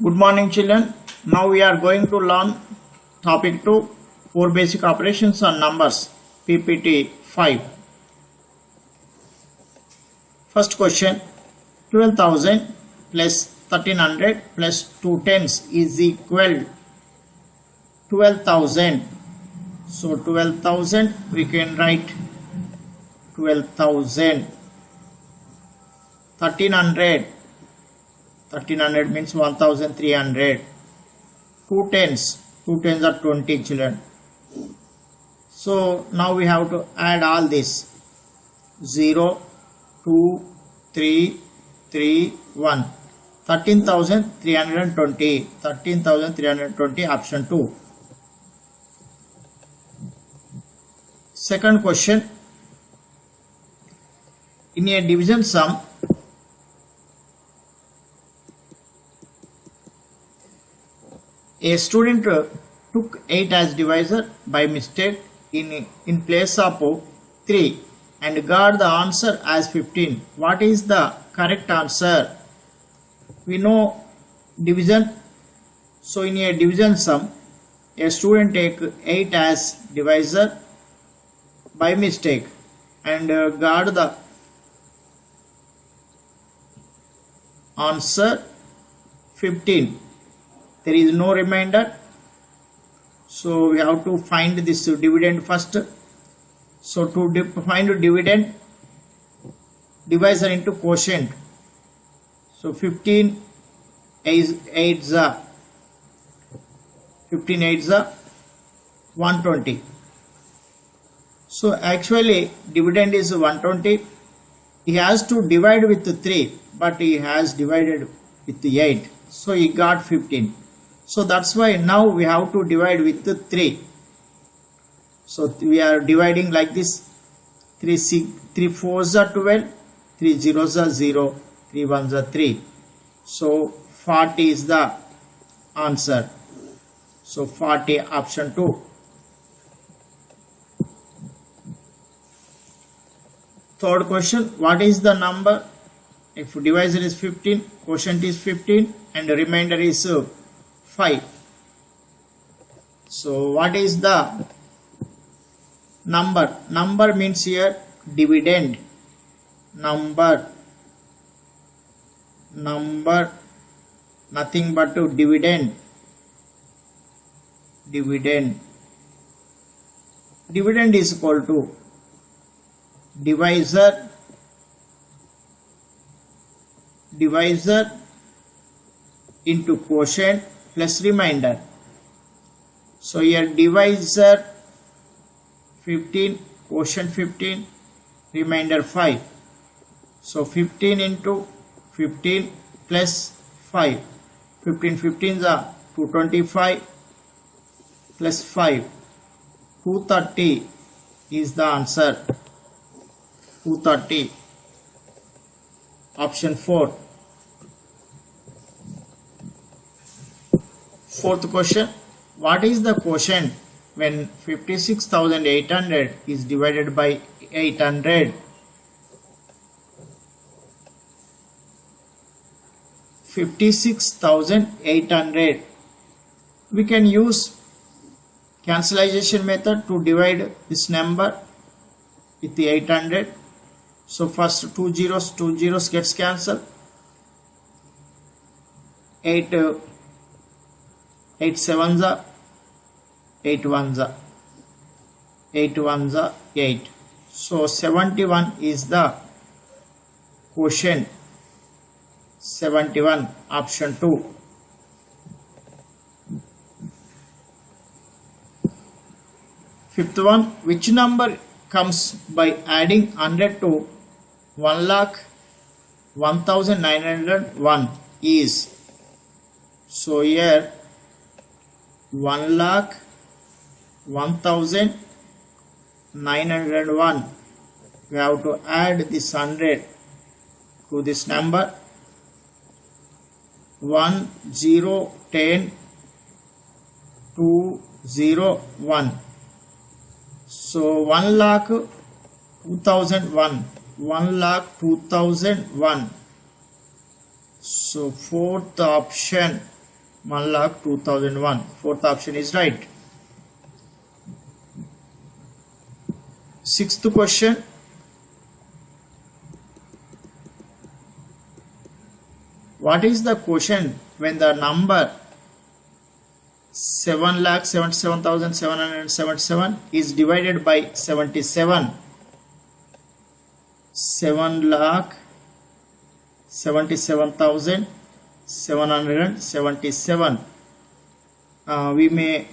Good morning, children. Now we are going to learn topic 2, 4 basic operations on numbers, PPT 5. First question, 12,000 plus 1300 plus 2 tens is equal 12,000. So 12,000 we can write 12,000. 1300 means 1300. 2 tens are 20, children. So now we have to add all this 0, 2, 3, 3, 1. 13,320. 13,320, option 2. Second question, in a division sum, a student took 8 as divisor by mistake in place of 3 and got the answer as 15. What is the correct answer? We know division. So in a division sum, a student take 8 as divisor by mistake and got the answer 15. There is no remainder, so we have to find this dividend first. So to find dividend, divisor into quotient. So 15 8s are 120. So actually dividend is 120. He has to divide with 3, but he has divided with 8. So he got 15. So that's why now we have to divide with 3. So we are dividing like this. 3 4s are 12, 3 zeros are 0, 3 1s are 3. So 40 is the answer. So 40, option 2. Third question, what is the number? If divisor is 15, quotient is 15 and the remainder is 5. So what is the number? Number means here dividend. Number nothing but dividend. Dividend is equal to divisor into quotient plus remainder. So here divisor 15, quotient 15, remainder 5. So 15 into 15 plus 5. 15 15s are 225 plus 5. 230 is the answer. 230. Option 4. Fourth question, what is the quotient when 56,800 is divided by 800? 56,800. We can use cancellation method to divide this number with the 800. So first 2 zeros gets cancelled. 8 sevens are 8 ones are 8. So 71 is the quotient. 71, option 2. Fifth one, which number comes by adding 100 to 1,01,901 is? So here 1,01,901. We have to add this 100 to this number. 1 0 10 2 0 1. So 1,02,001. 1,02,001. So fourth option 1,02,001. Fourth option is right. Sixth question. What is the quotient when the number 7,77,777 is divided by 77? 7,77,777. We may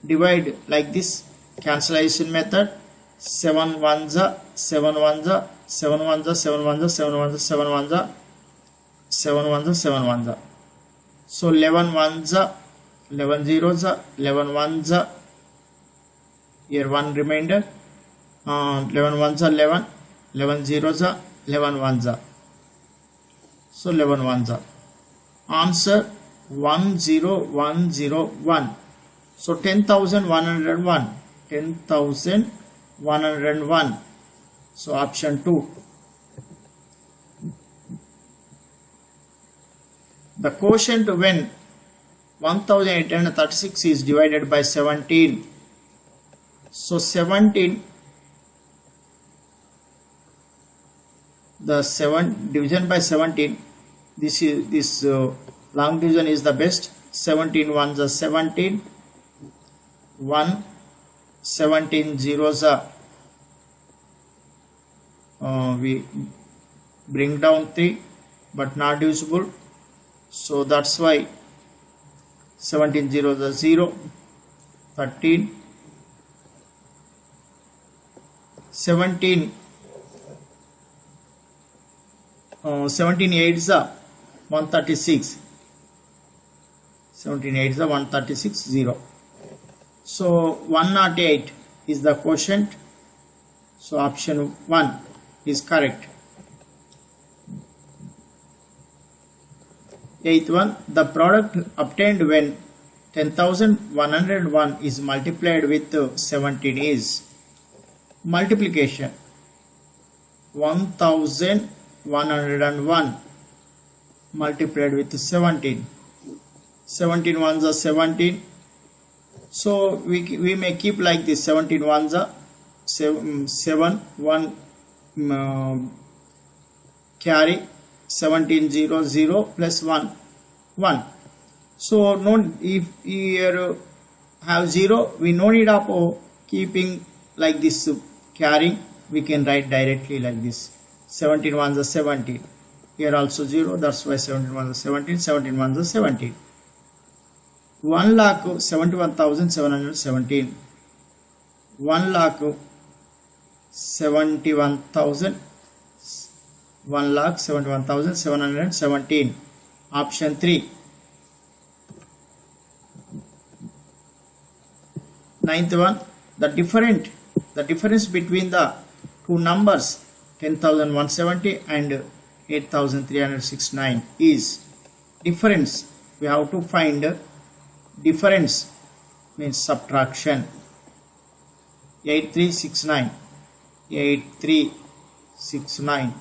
divide like this, cancellation method. 7 ones are 7 ones are 7 ones are 7 ones are 7 ones are 7 ones are 7 ones are 7 ones are. So 11 ones are 11 zeros are 11 ones are, here one remainder, 11 ones are 11, 11 zeros are 11 ones are, so 11 ones are. Answer 10101. So 10,101, 10,101. So option 2. The quotient when 1,836 is divided by 17. So 17, the 7 division by 17, this long division is the best. 17 ones are 17, 1, 17 zeros are, we bring down 3 but not divisible, so that's why 17 zeros are 0, 13, 17 17 eights are 136, 17 eights are 136, 0. So 108 is the quotient, so option 1 is correct. Eighth one, the product obtained when 10,101 is multiplied with 17 is multiplication. 1,101 multiplied with 17. 17 ones are 17. So we may keep like this, 17 ones are 7, 1 carry, 17 0 0 plus 1 1. So no, if here have 0, we no need of keeping like this carrying, we can write directly like this, 17 ones are 17. Here also 0, that's why 17 ones are 17, 17 ones are 17. 1,71,717. 1,71,717. Option 3. Ninth one, the difference between the two numbers 10,170 and 8,369 is difference. We have to find difference, means subtraction. 8369, 8369,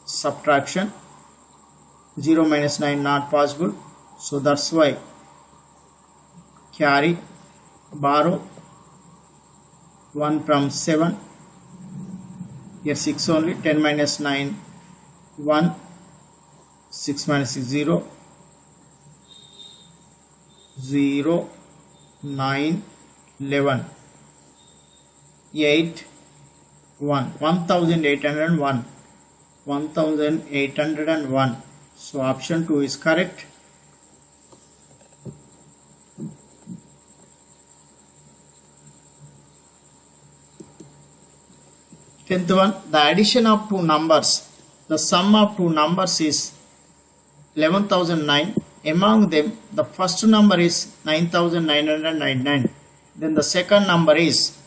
subtraction. 0 minus 9 not possible, so that's why carry, borrow 1 from 7, here 6 only, 10 minus 9 1, 6 minus 6 0, 0 9 11, 8 1, 1,801, 1,801. So option 2 is correct. Tenth one, the addition of two numbers. The sum of two numbers is 11,009. Among them, the first number is 9,999. Then the second number is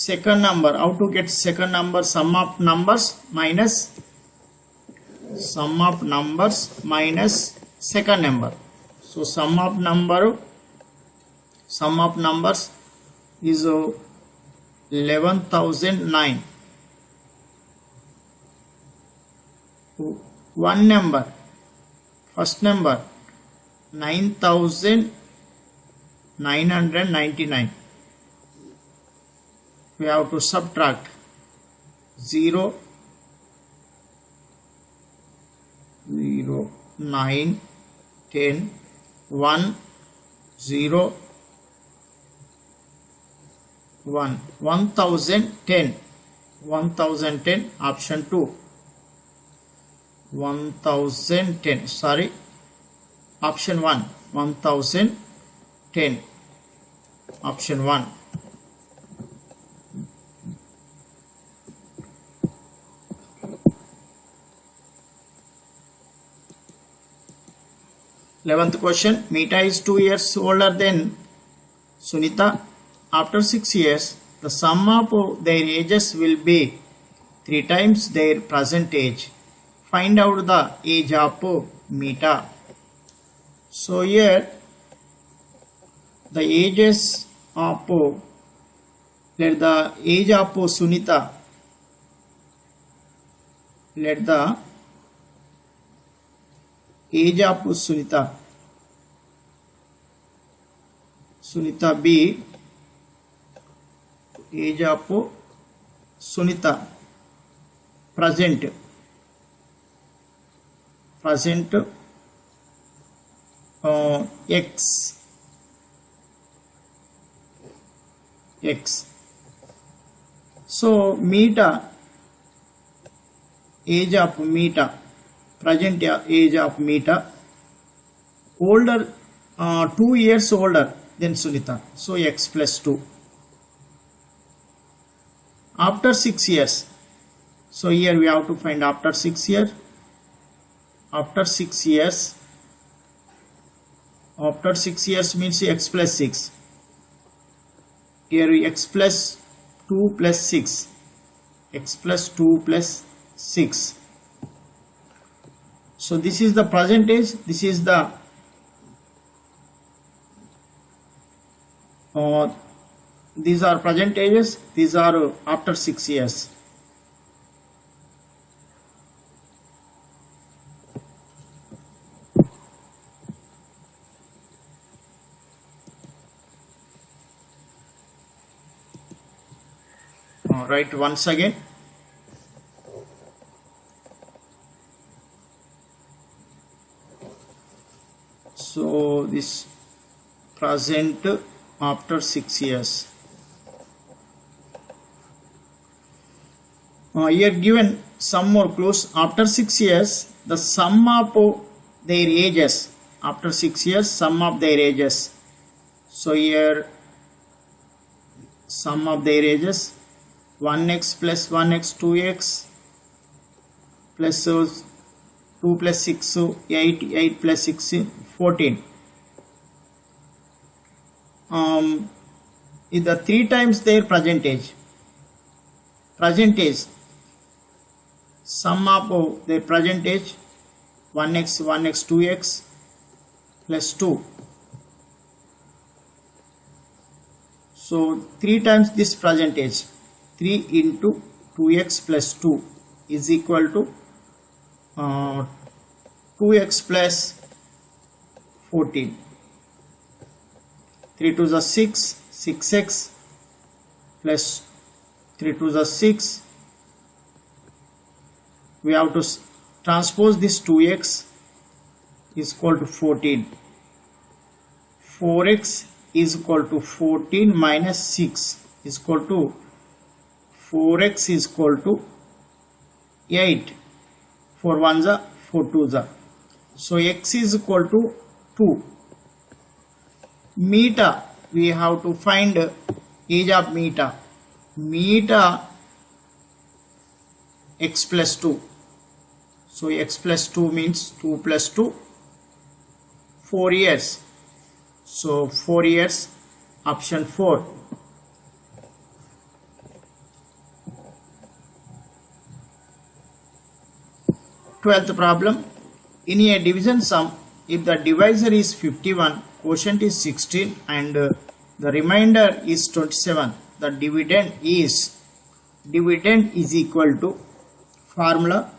how to get second number? Sum of numbers minus second number. So sum of numbers is 11,009. One number First number 9999. We have to subtract 0, 0, 9, 10, 1, 0, 1, 1010, 1010, option 2, 1010, sorry, option 1, 1010, option 1. Eleventh question, Meeta is 2 years older than Sunita. After 6 years, the sum of their ages will be 3 times their present age. Find out the age of Meeta. So here, the ages of, let the age of Sunita, let the age of Sunita be age of Sunita present x. So Meeta, age of Meeta, present age of Meeta, older, 2 years older than Sunita, so x plus 2. After 6 years, so here we have to find after 6 years. After 6 years means x plus 6. Here x plus 2 plus 6, x plus 2 plus 6. So this is the present age, this is the these are present ages, these are after 6 years. Write once again. So this present after 6 years. Here given some more clues. After 6 years, the sum of their ages. After 6 years, sum of their ages. So here sum of their ages, 1x plus 1x, 2x plus 2 plus 6, 8, 8 plus 6, 14. Is the 3 times their present age. Present age, sum of their present age, 1x, 1x, 2x plus 2. So 3 times this present age. 3 into 2x plus 2 is equal to 2x plus 14. 3 to the 6, 6x plus 3 to the 6. We have to transpose this 2x is equal to 14. 4x is equal to 14 minus 6 is equal to 4x is equal to 8. 4 1s are 4 2s are. So x is equal to 2. Meeta, we have to find age of Meeta. Meeta x plus 2. So x plus 2 means 2 plus 2, 4 years. So 4 years, option 4. Twelfth problem. In a division sum, if the divisor is 51, quotient is 16 and the remainder is 27, the dividend is equal to formula.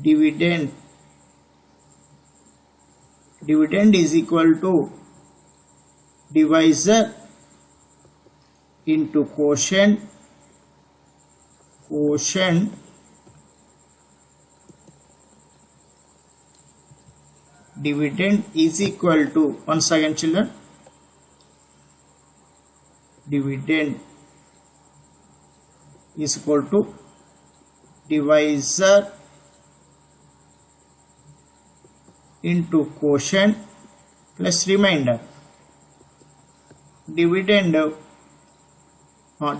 Dividend dividend is equal to divisor into quotient dividend is equal to, once again children, dividend is equal to divisor into quotient plus remainder. Dividend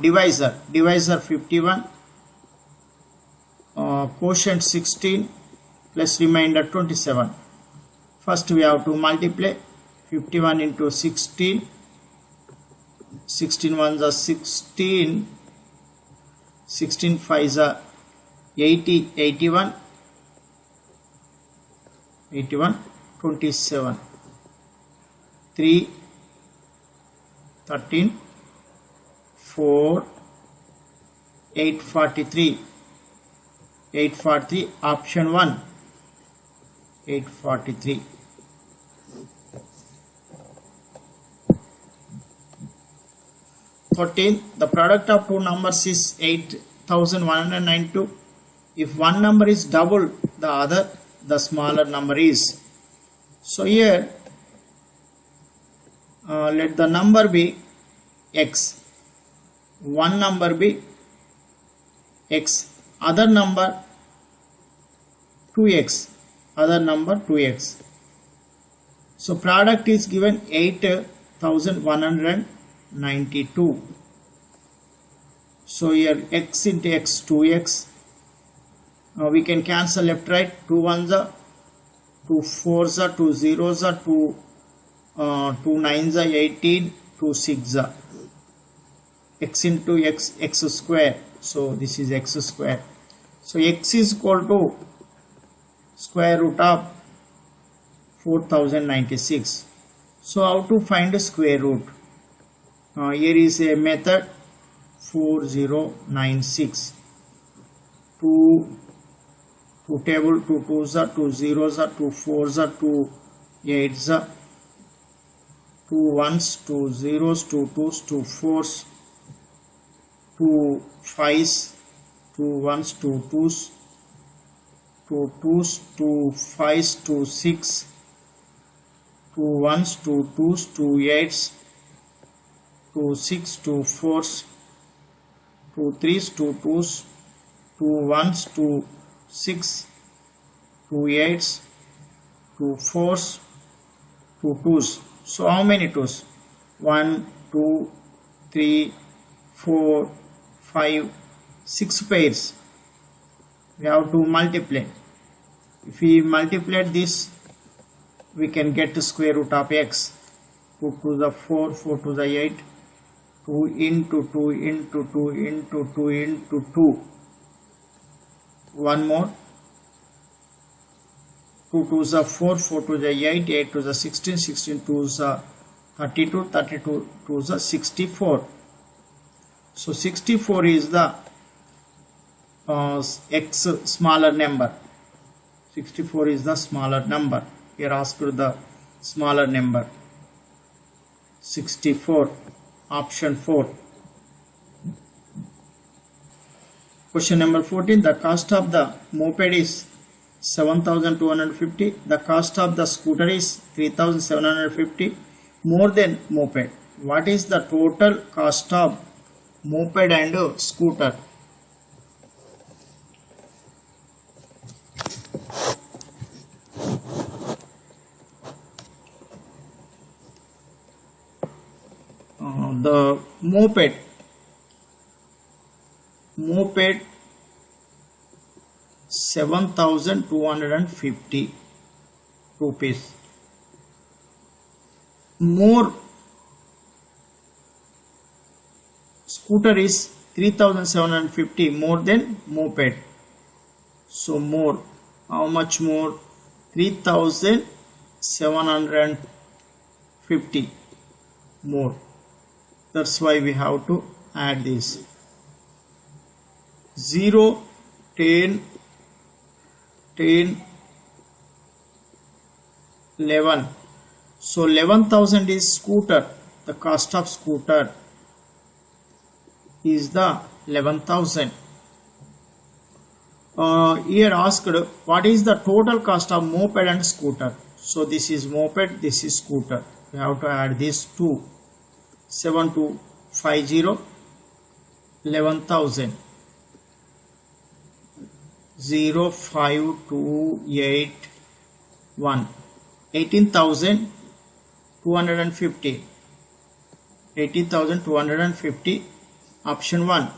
divisor 51, quotient 16 plus remainder 27. First we have to multiply 51 into 16. 16 ones are 16, 16 fives are 80, 81, 27, 3, 13, 4, 843, 843, option 1, 843. The product of two numbers is 8192. If one number is double the other, the smaller number is. So here let the number be x, one number be x, other number 2x, other number 2x. So product is given 8192. So here x into x, 2x. We can cancel left right, 2 1s are 2 4s are 2 0s are 2 9s are 18, 2 6s are x into x, x square. So this is x square. So x is equal to square root of 4096. So how to find a square root? Here is a method, 4096. 2 table, 2 2s are 2 0s are 2 4s are 2 8s are 2 1s, 2 0s, 2 2s, 2 4s, 2 5s, 2 1s, 2 2s, 2 2s, 2 5s, 2 6, 2 1s, 2 2s, 2 8s, 2 6, 2 4s, 2 3s, 2 2s, 2 1s, 2 6, 2 8s, 2 4s, 2 2s. So how many 2s? 1, 2, 3, 4, 5, 6 pairs. We have to multiply. If we multiply this, we can get the square root of x. 2 to the 4, 4 to the 8, 2 into 2 into 2 into 2 into 2. One more. 2 to the 4, 4 to the 8, 8 to the 16, 16 to the 32, 32 to the 64. So 64 is the x smaller number. 64 is the smaller number. Here asked the smaller number. 64, option 4. Question number 14. The cost of the moped is 7,250. The cost of the scooter is 3,750. More than moped. What is the total cost of moped and scooter? The moped 7,250 rupees. More scooter is 3,750, more than moped. So more, how much more? 3,750 more. That's why we have to add this. 0, 10, 10, 11. So 11,000 is scooter. The cost of scooter is the 11,000. Here asked what is the total cost of moped and scooter. So this is moped, this is scooter. We have to add these two. 7250, 11,000. 05281, 18,250. 18,250. Option 1.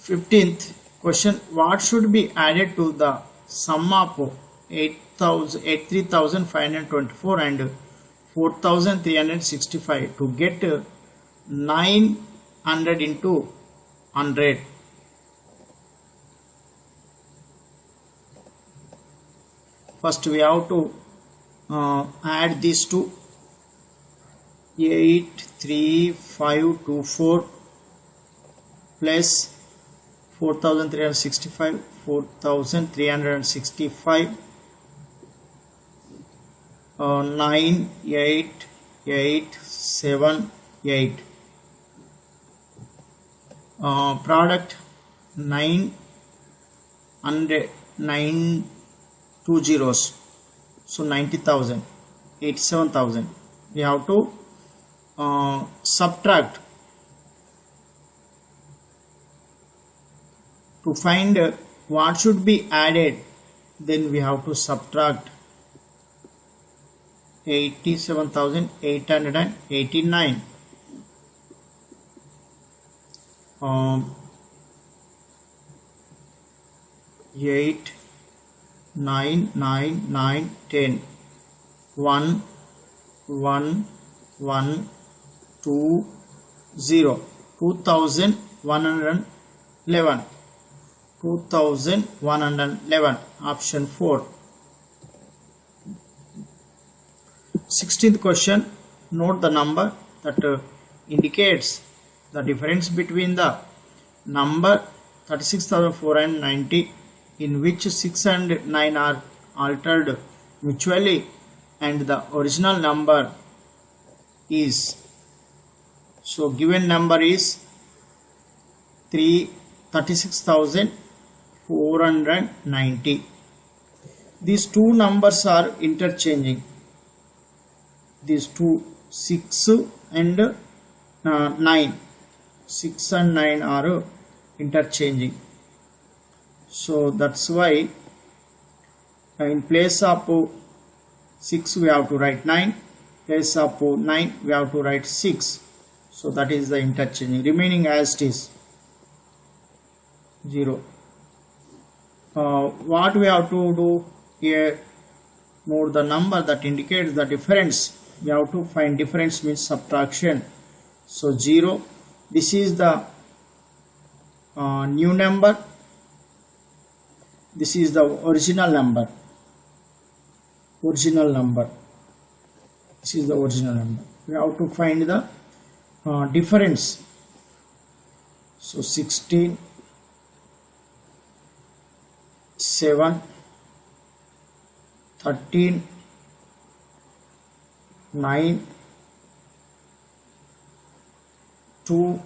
15th question, what should be added to the sum of 83,524 and 4,365 to get 900 into 100? First we have to add these two. 83524 plus 4,365, 4,365, 9878. Product 9 2 zeros, so 90,000, 87,000. We have to subtract to find what should be added. Then we have to subtract 87,889. 8 9 9 9 10 1 1 1 2 0, 2,111. 2,111. Option 4. 16th question, note the number that indicates the difference between the number 36,490 in which 6 and 9 are altered mutually and the original number is, so given number is 36,490. These two numbers are interchanging. These two, 6 and 9. 6 and 9 are interchanging. So that's why in place of 6 we have to write 9. Place of 9 we have to write 6. So that is the interchanging. Remaining as it is 0. What we have to do here, note the number that indicates the difference. We have to find difference means subtraction. So 0. This is the new number. This is the original number. This is the original number. We have to find the difference. So 16, 7, 13, 9, 2,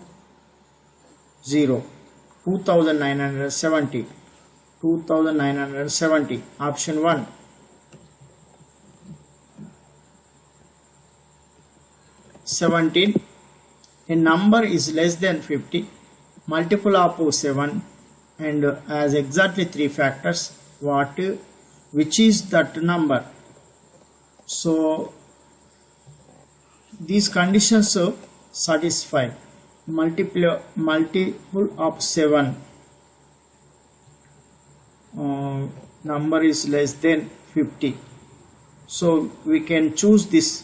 0, 2,970. 2,970. Option 1. 17. A number is less than 50. Multiple of 7 and has exactly 3 factors. Which is that number? So these conditions satisfy. Multiple of 7. Number is less than 50. So we can choose this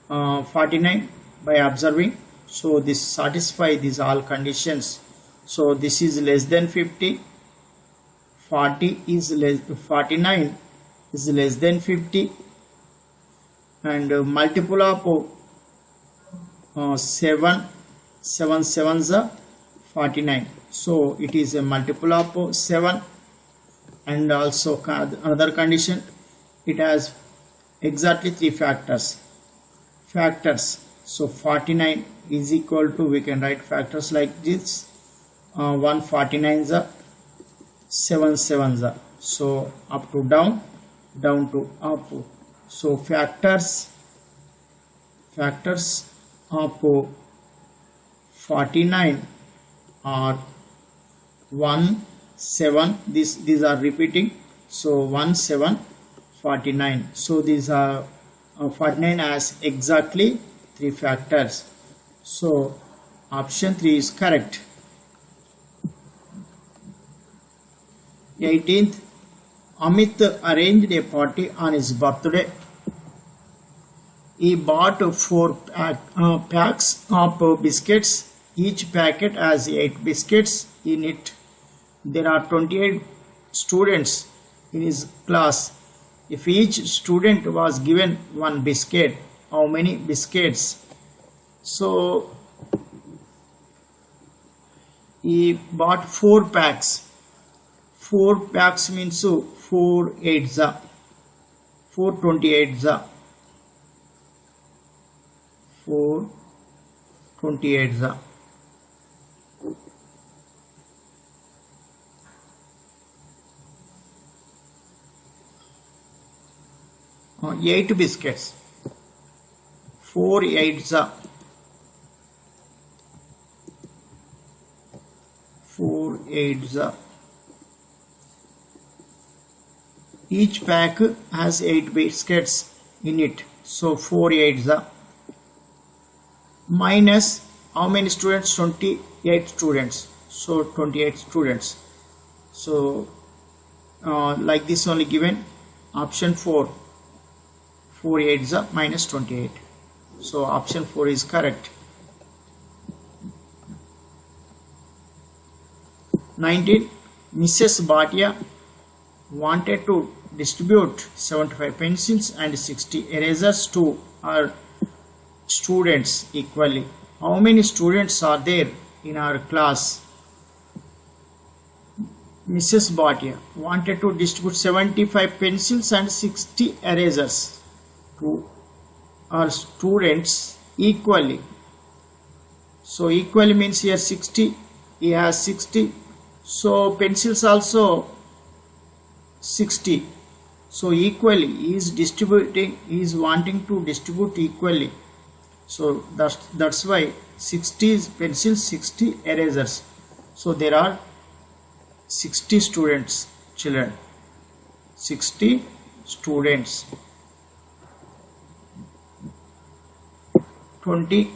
49 by observing. So this satisfy these all conditions. So this is less than 50. 49 is less than 50, and multiple of 7 sevens are 49. So it is a multiple of 7. And also another condition, it has exactly 3 factors. So 49 is equal to, we can write factors like this, 149s are 7 7s are, so up to down to up. So factors of 49 are 1 7, these are repeating, so 1 7 49. So these are 49 has exactly 3 factors. So option 3 is correct. 18th, Amit arranged a party on his birthday. He bought 4 packs of biscuits. Each packet has 8 biscuits in it. There are 28 students in his class. If each student was given 1 biscuit, how many biscuits? So he bought 4 packs. 4 packs means 4 8s are 4 28s are 4 28s are 8 biscuits. 4 8s are 4 8s are. Each pack has 8 biscuits in it. So 4 8s are. Minus how many students? 28 students. So 28 students. So like this only given, option 4. 4 8s are minus 28. So option 4 is correct. 19. Mrs. Bhatia wanted to distribute 75 pencils and 60 erasers to her students equally. How many students are there in our class? Mrs. Bhatia wanted to distribute 75 pencils and 60 erasers to our students equally. So equally means here 60, he has 60. So pencils also 60. So equally he is distributing, he is wanting to distribute equally. So that's why 60 pencils, 60 erasers. So there are 60 students, children. 60 students. 20.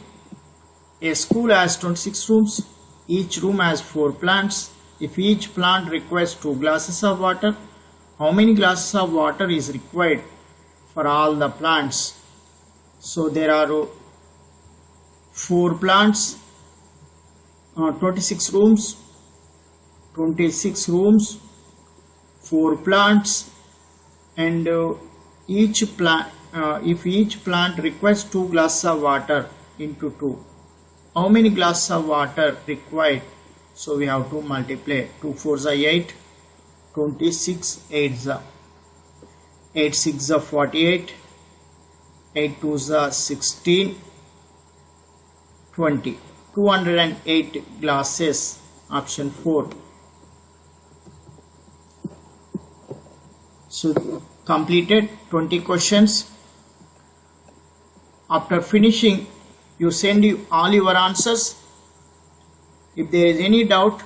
A school has 26 rooms. Each room has 4 plants. If each plant requires 2 glasses of water, how many glasses of water is required for all the plants? So there are 4 plants, 26 rooms, 4 plants, and each plant, if each plant requires 2 glasses of water into 2, how many glasses of water required? So we have to multiply. 2 4s are 8, 26 8s are 8 6s are 48, 8 2s are 16, 20. 208 glasses. Option 4. So completed 20 questions. After finishing, you send all your answers. If there is any doubt,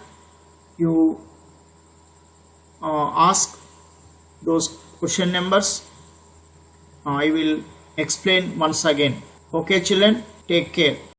you ask those question numbers. I will explain once again. Okay children, take care.